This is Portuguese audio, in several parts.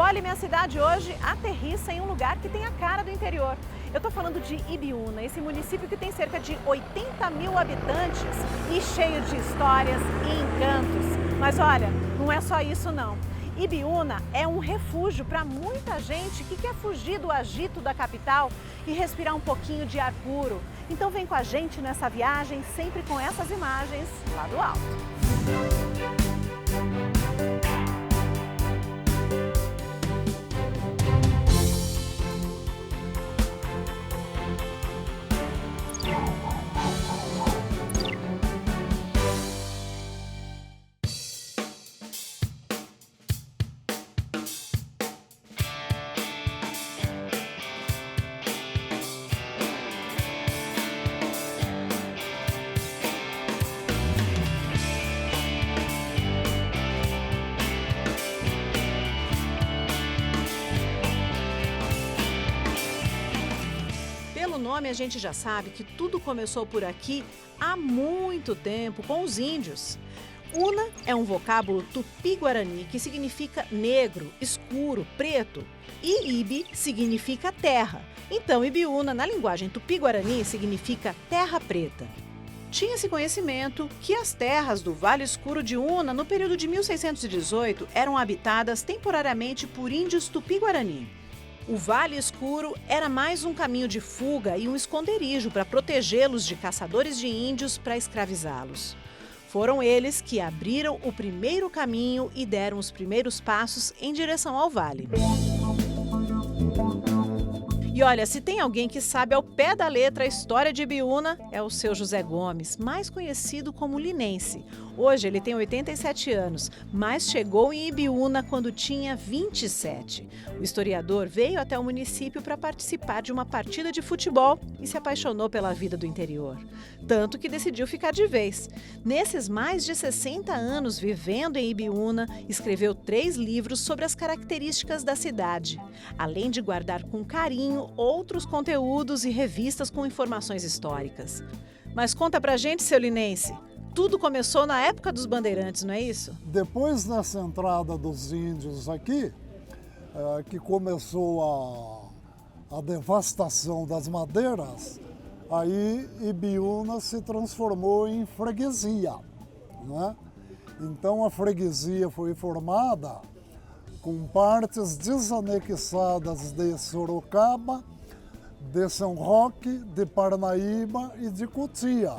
Olha, minha cidade hoje aterrissa em um lugar que tem a cara do interior. Eu estou falando de Ibiúna, esse município que tem cerca de 80 mil habitantes e cheio de histórias e encantos. Mas olha, não é só isso não. Ibiúna é um refúgio para muita gente que quer fugir do agito da capital e respirar um pouquinho de ar puro. Então vem com a gente nessa viagem, sempre com essas imagens lá do alto. Pelo nome a gente já sabe que tudo começou por aqui há muito tempo, com os índios. Una é um vocábulo tupi-guarani que significa negro, escuro, preto. E Ibi significa terra. Então, Ibiúna, na linguagem tupi-guarani, significa terra preta. Tinha-se conhecimento que as terras do Vale Escuro de Una, no período de 1618, eram habitadas temporariamente por índios tupi-guarani. O Vale Escuro era mais um caminho de fuga e um esconderijo para protegê-los de caçadores de índios para escravizá-los. Foram eles que abriram o primeiro caminho e deram os primeiros passos em direção ao vale. E olha, se tem alguém que sabe ao pé da letra a história de Ibiúna, é o seu José Gomes, mais conhecido como Linense. Hoje ele tem 87 anos, mas chegou em Ibiúna quando tinha 27. O historiador veio até o município para participar de uma partida de futebol e se apaixonou pela vida do interior. Tanto que decidiu ficar de vez. Nesses mais de 60 anos vivendo em Ibiúna, escreveu 3 livros sobre as características da cidade, além de guardar com carinho outros conteúdos e revistas com informações históricas. Mas conta pra gente, seu Linense, tudo começou na época dos bandeirantes, não é isso? Depois dessa entrada dos índios aqui, que começou a devastação das madeiras, aí Ibiúna se transformou em freguesia, né? Então a freguesia foi formada com partes desanexadas de Sorocaba, de São Roque, de Parnaíba e de Cotia,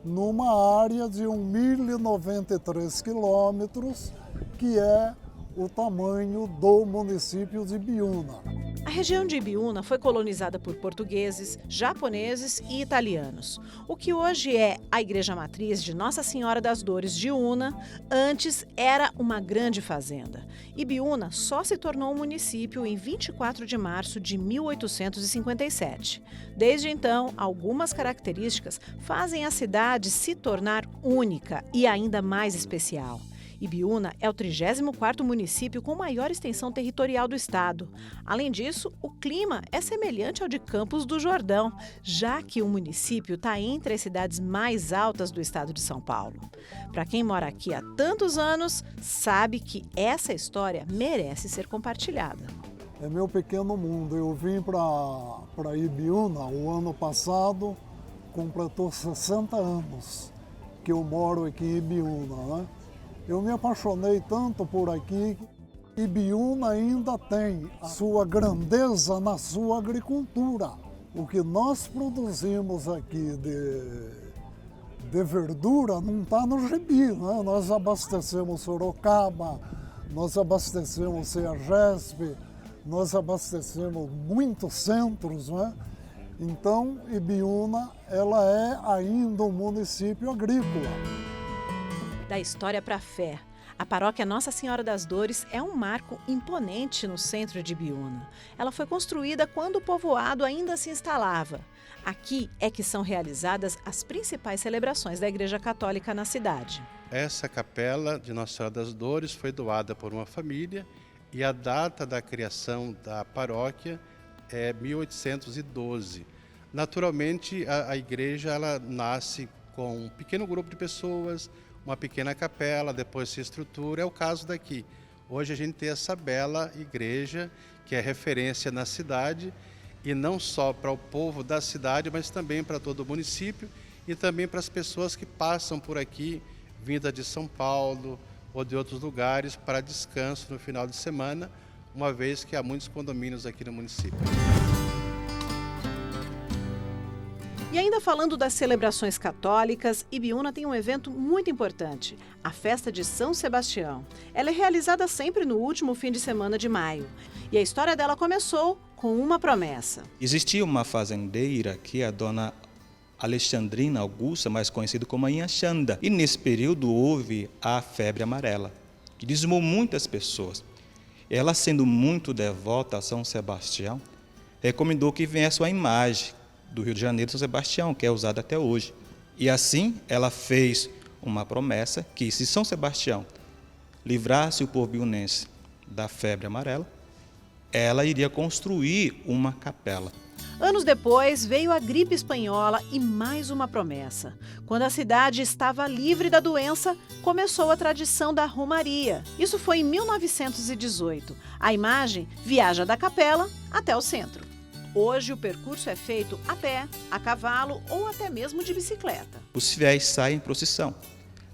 numa área de 1.093 quilômetros, que é o tamanho do município de Ibiúna. A região de Ibiúna foi colonizada por portugueses, japoneses e italianos. O que hoje é a Igreja Matriz de Nossa Senhora das Dores de Una, antes era uma grande fazenda. Ibiúna só se tornou um município em 24 de março de 1857. Desde então, algumas características fazem a cidade se tornar única e ainda mais especial. Ibiúna é o 34º município com maior extensão territorial do estado. Além disso, o clima é semelhante ao de Campos do Jordão, já que o município está entre as cidades mais altas do estado de São Paulo. Para quem mora aqui há tantos anos, sabe que essa história merece ser compartilhada. É meu pequeno mundo. Eu vim para Ibiúna o ano passado, completou 60 anos que eu moro aqui em Ibiúna, né? Eu me apaixonei tanto por aqui. Ibiúna ainda tem a sua grandeza na sua agricultura. O que nós produzimos aqui de verdura não está no gibi, né? Nós abastecemos Sorocaba, nós abastecemos Ceagesp, nós abastecemos muitos centros, né? Então, Ibiúna, ela é ainda um município agrícola. Da história para a fé. A paróquia Nossa Senhora das Dores é um marco imponente no centro de Ibiúna. Ela foi construída quando o povoado ainda se instalava. Aqui é que são realizadas as principais celebrações da Igreja Católica na cidade. Essa capela de Nossa Senhora das Dores foi doada por uma família e a data da criação da paróquia é 1812. Naturalmente, a igreja ela nasce com um pequeno grupo de pessoas, uma pequena capela, depois se estrutura. É o caso daqui. hoje a gente tem essa bela igreja que é referência na cidade, e não só para o povo da cidade, mas também para todo o município e também para as pessoas que passam por aqui, vinda de São Paulo ou de outros lugares, para descanso no final de semana, uma vez que há muitos condomínios aqui no município. E ainda falando das celebrações católicas, Ibiúna tem um evento muito importante, a Festa de São Sebastião. Ela é realizada sempre no último fim de semana de maio. E a história dela começou com uma promessa. Existia uma fazendeira que é a dona Alexandrina Augusta, mais conhecida como a Inha Xanda. E nesse período houve a febre amarela, que dizimou muitas pessoas. Ela, sendo muito devota a São Sebastião, recomendou que viesse uma imagem do Rio de Janeiro, São Sebastião, que é usada até hoje. E assim ela fez uma promessa que, se São Sebastião livrasse o povo biunense da febre amarela, ela iria construir uma capela. Anos depois, veio a gripe espanhola e mais uma promessa. Quando a cidade estava livre da doença, começou a tradição da romaria. Isso foi em 1918. A imagem viaja da capela até o centro. Hoje o percurso é feito a pé, a cavalo ou até mesmo de bicicleta. Os fiéis saem em procissão,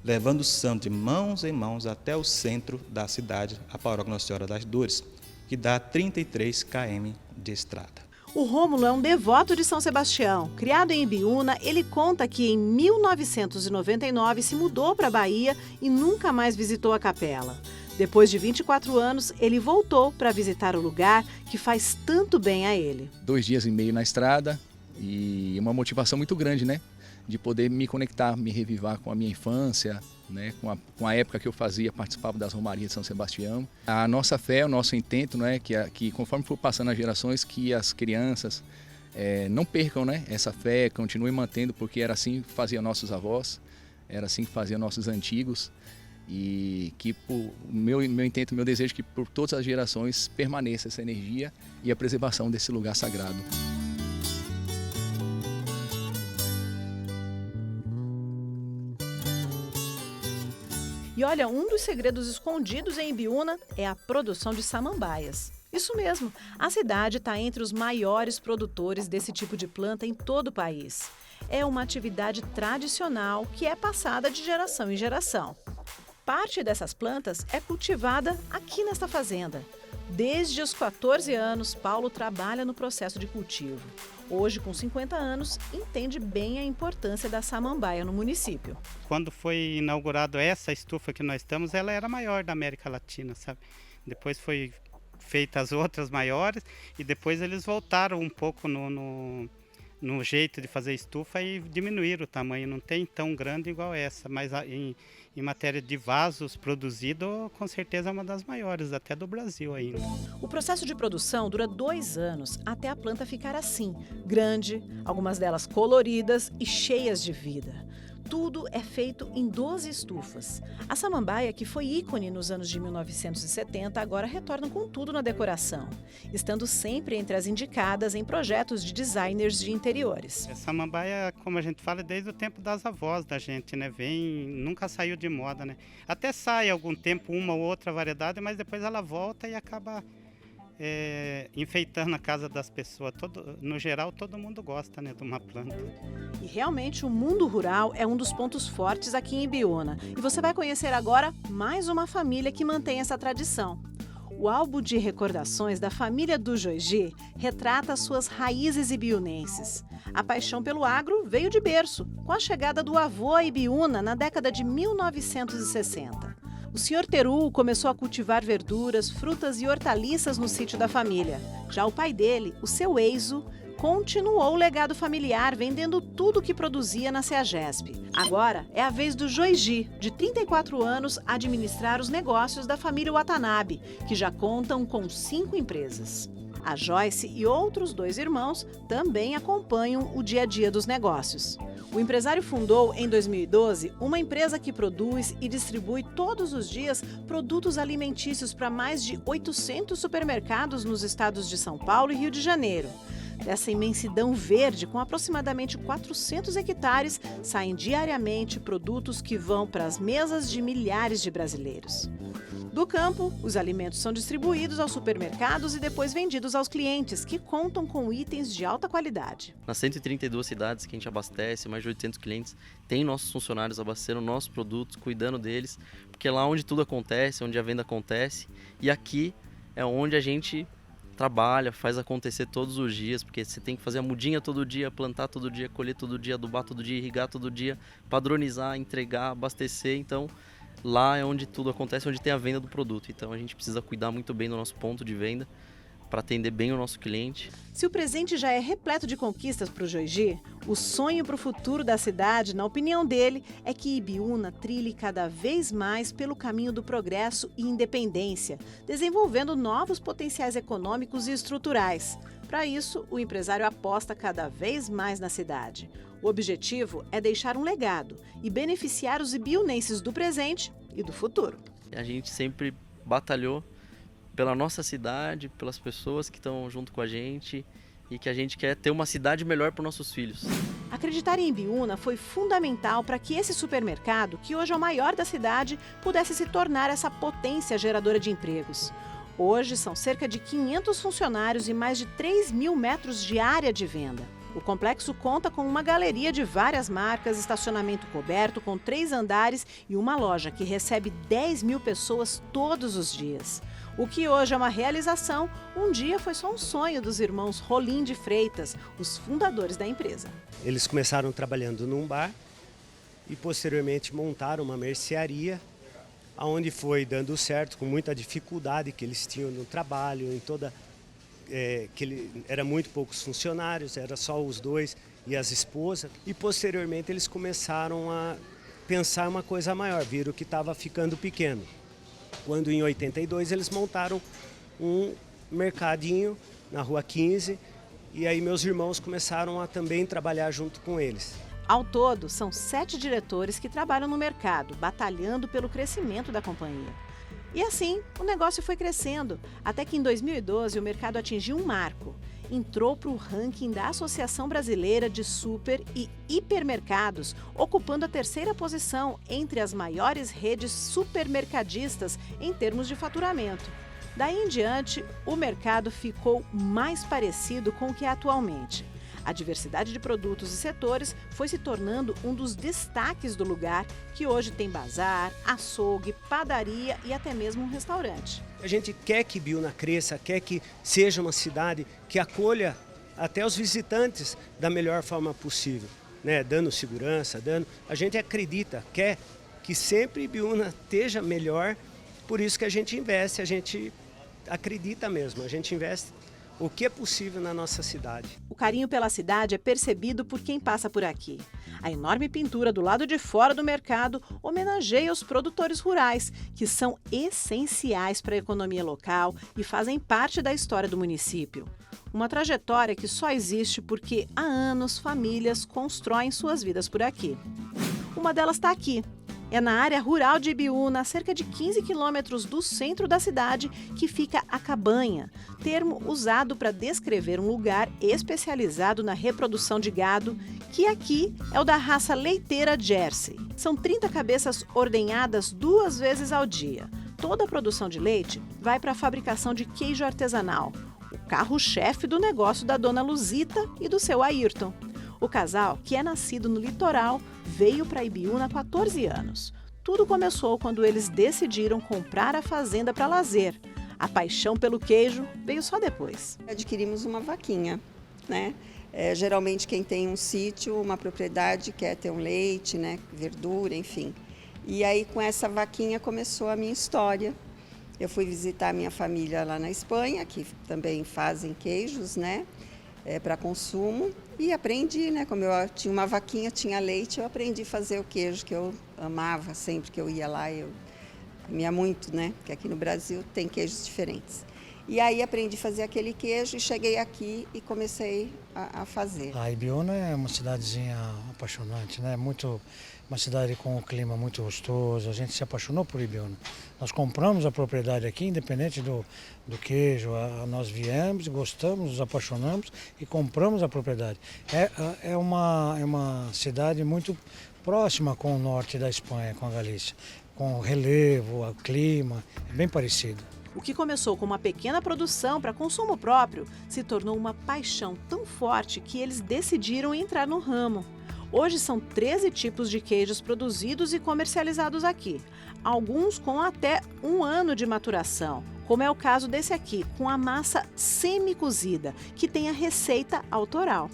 levando o santo de mãos em mãos até o centro da cidade, a paróquia Nossa Senhora das Dores, que dá 33 km de estrada. O Rômulo é um devoto de São Sebastião. Criado em Ibiúna, ele conta que em 1999 se mudou para a Bahia e nunca mais visitou a capela. Depois de 24 anos, ele voltou para visitar o lugar que faz tanto bem a ele. 2 dias e meio na estrada e uma motivação muito grande, né? De poder me conectar, me revivar com a minha infância, né? Com a época que eu participava das romarias de São Sebastião. A nossa fé, o nosso intento, né? Que conforme for passando as gerações, que as crianças não percam, né? Essa fé, continuem mantendo, porque era assim que faziam nossos avós, era assim que faziam nossos antigos. E que o meu intento, meu desejo é que por todas as gerações permaneça essa energia e a preservação desse lugar sagrado. E olha, um dos segredos escondidos em Ibiúna é a produção de samambaias. Isso mesmo, a cidade está entre os maiores produtores desse tipo de planta em todo o país. É uma atividade tradicional que é passada de geração em geração. Parte dessas plantas é cultivada aqui nesta fazenda. Desde os 14 anos, Paulo trabalha no processo de cultivo. Hoje, com 50 anos, entende bem a importância da samambaia no município. Quando foi inaugurado essa estufa que nós estamos, ela era a maior da América Latina, sabe? Depois foi feitas as outras maiores e depois eles voltaram um pouco no jeito de fazer estufa e diminuíram o tamanho. Não tem tão grande igual essa, mas em matéria de vasos produzido, com certeza é uma das maiores, até do Brasil ainda. O processo de produção dura 2 anos, até a planta ficar assim, grande, algumas delas coloridas e cheias de vida. Tudo é feito em 12 estufas. A samambaia, que foi ícone nos anos de 1970, agora retorna com tudo na decoração, estando sempre entre as indicadas em projetos de designers de interiores. A samambaia, como a gente fala, desde o tempo das avós da gente, né? Nunca saiu de moda, né? Até sai algum tempo uma ou outra variedade, mas depois ela volta e acaba enfeitando a casa das pessoas. No geral, todo mundo gosta, né, de uma planta. E realmente o mundo rural é um dos pontos fortes aqui em Ibiúna. E você vai conhecer agora mais uma família que mantém essa tradição. O álbum de recordações da família do Joigi retrata suas raízes ibiunenses. A paixão pelo agro veio de berço, com a chegada do avô a Ibiúna na década de 1960. O Sr. Teru começou a cultivar verduras, frutas e hortaliças no sítio da família. Já o pai dele, o seu Eizo, continuou o legado familiar, vendendo tudo o que produzia na CEAGESP. Agora é a vez do Joigi, de 34 anos, administrar os negócios da família Watanabe, que já contam com 5 empresas. A Joyce e outros 2 irmãos também acompanham o dia a dia dos negócios. O empresário fundou, em 2012, uma empresa que produz e distribui todos os dias produtos alimentícios para mais de 800 supermercados nos estados de São Paulo e Rio de Janeiro. Dessa imensidão verde, com aproximadamente 400 hectares, saem diariamente produtos que vão para as mesas de milhares de brasileiros. Do campo, os alimentos são distribuídos aos supermercados e depois vendidos aos clientes, que contam com itens de alta qualidade. Nas 132 cidades que a gente abastece, mais de 800 clientes, tem nossos funcionários abastecendo nossos produtos, cuidando deles, porque é lá onde tudo acontece, onde a venda acontece, e aqui é onde a gente trabalha, faz acontecer todos os dias, porque você tem que fazer a mudinha todo dia, plantar todo dia, colher todo dia, adubar todo dia, irrigar todo dia, padronizar, entregar, abastecer, então lá é onde tudo acontece, onde tem a venda do produto. Então a gente precisa cuidar muito bem do nosso ponto de venda para atender bem o nosso cliente. Se o presente já é repleto de conquistas para o Joigi, o sonho para o futuro da cidade, na opinião dele, é que Ibiúna trilhe cada vez mais pelo caminho do progresso e independência, desenvolvendo novos potenciais econômicos e estruturais. Para isso, o empresário aposta cada vez mais na cidade. O objetivo é deixar um legado e beneficiar os ibiunenses do presente e do futuro. A gente sempre batalhou pela nossa cidade, pelas pessoas que estão junto com a gente e que a gente quer ter uma cidade melhor para os nossos filhos. Acreditar em Ibiúna foi fundamental para que esse supermercado, que hoje é o maior da cidade, pudesse se tornar essa potência geradora de empregos. Hoje são cerca de 500 funcionários e mais de 3.000 metros de área de venda. O complexo conta com uma galeria de várias marcas, estacionamento coberto com 3 andares e uma loja que recebe 10.000 pessoas todos os dias. O que hoje é uma realização, um dia foi só um sonho dos irmãos Rolim de Freitas, os fundadores da empresa. Eles começaram trabalhando num bar e posteriormente montaram uma mercearia, onde foi dando certo, com muita dificuldade que eles tinham no trabalho, era muito poucos funcionários, era só os 2 e as esposas. E posteriormente eles começaram a pensar uma coisa maior, viram que estava ficando pequeno. Quando em 82 eles montaram um mercadinho na Rua 15 e aí meus irmãos começaram a também trabalhar junto com eles. Ao todo, são 7 diretores que trabalham no mercado, batalhando pelo crescimento da companhia. E assim, o negócio foi crescendo, até que em 2012 o mercado atingiu um marco. Entrou para o ranking da Associação Brasileira de Super e Hipermercados, ocupando a 3ª posição entre as maiores redes supermercadistas em termos de faturamento. Daí em diante, o mercado ficou mais parecido com o que é atualmente. A diversidade de produtos e setores foi se tornando um dos destaques do lugar, que hoje tem bazar, açougue, padaria e até mesmo um restaurante. A gente quer que Ibiúna cresça, quer que seja uma cidade que acolha até os visitantes da melhor forma possível, né? Dando segurança, A gente acredita, quer que sempre Ibiúna esteja melhor, por isso que a gente investe, a gente acredita mesmo, a gente investe o que é possível na nossa cidade. O carinho pela cidade é percebido por quem passa por aqui. A enorme pintura do lado de fora do mercado homenageia os produtores rurais, que são essenciais para a economia local e fazem parte da história do município. Uma trajetória que só existe porque há anos famílias constroem suas vidas por aqui. Uma delas está aqui. É na área rural de Ibiúna, a cerca de 15 quilômetros do centro da cidade, que fica a cabanha, termo usado para descrever um lugar especializado na reprodução de gado, que aqui é o da raça leiteira Jersey. São 30 cabeças ordenhadas 2 vezes ao dia. Toda a produção de leite vai para a fabricação de queijo artesanal, o carro-chefe do negócio da dona Luzita e do seu Ayrton. O casal, que é nascido no litoral, veio para Ibiúna há 14 anos. Tudo começou quando eles decidiram comprar a fazenda para lazer. A paixão pelo queijo veio só depois. Adquirimos uma vaquinha, né? Geralmente quem tem um sítio, uma propriedade, quer ter um leite, né? Verdura, enfim. E aí com essa vaquinha começou a minha história. Eu fui visitar a minha família lá na Espanha, que também fazem queijos, né? Para consumo, e aprendi, né? Como eu tinha uma vaquinha, tinha leite, eu aprendi a fazer o queijo que eu amava. Sempre que eu ia lá, eu comia muito, né? Porque aqui no Brasil tem queijos diferentes. E aí aprendi a fazer aquele queijo e cheguei aqui e comecei a fazer. A Ibiúna é uma cidadezinha apaixonante, né? Uma cidade com um clima muito gostoso, a gente se apaixonou por Ibiúna. Nós compramos a propriedade aqui, independente do queijo, nós viemos, gostamos, nos apaixonamos e compramos a propriedade. É uma cidade muito próxima com o norte da Espanha, com a Galícia. Com o relevo, o clima, é bem parecido. O que começou com uma pequena produção para consumo próprio se tornou uma paixão tão forte que eles decidiram entrar no ramo. Hoje são 13 tipos de queijos produzidos e comercializados aqui, alguns com até 1 ano de maturação, como é o caso desse aqui, com a massa semi-cozida, que tem a receita autoral.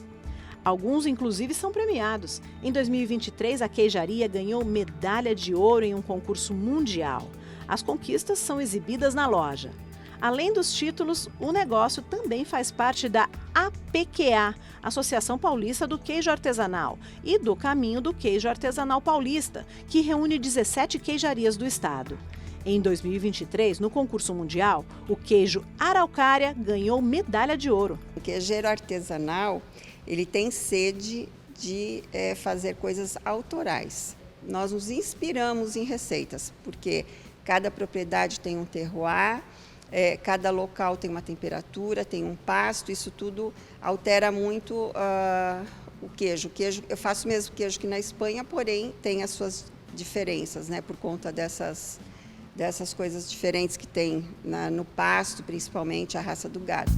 Alguns, inclusive, são premiados. Em 2023, a queijaria ganhou medalha de ouro em um concurso mundial. As conquistas são exibidas na loja. Além dos títulos, o negócio também faz parte da APQA, Associação Paulista do Queijo Artesanal, e do Caminho do Queijo Artesanal Paulista, que reúne 17 queijarias do estado. Em 2023, no concurso mundial, o queijo Araucária ganhou medalha de ouro. O queijeiro artesanal, ele tem sede de fazer coisas autorais. Nós nos inspiramos em receitas, porque cada propriedade tem um terroir, cada local tem uma temperatura, tem um pasto, isso tudo altera muito o queijo. Eu faço mesmo queijo que na Espanha, porém tem as suas diferenças, né, por conta dessas coisas diferentes que tem no pasto, principalmente a raça do gado.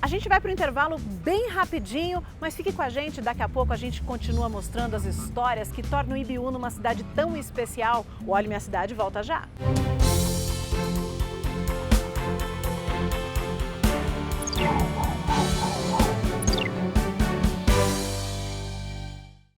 A gente vai para o intervalo bem rapidinho, mas fique com a gente, daqui a pouco a gente continua mostrando as histórias que tornam Ibiúna uma cidade tão especial. O Olhe Minha Cidade volta já!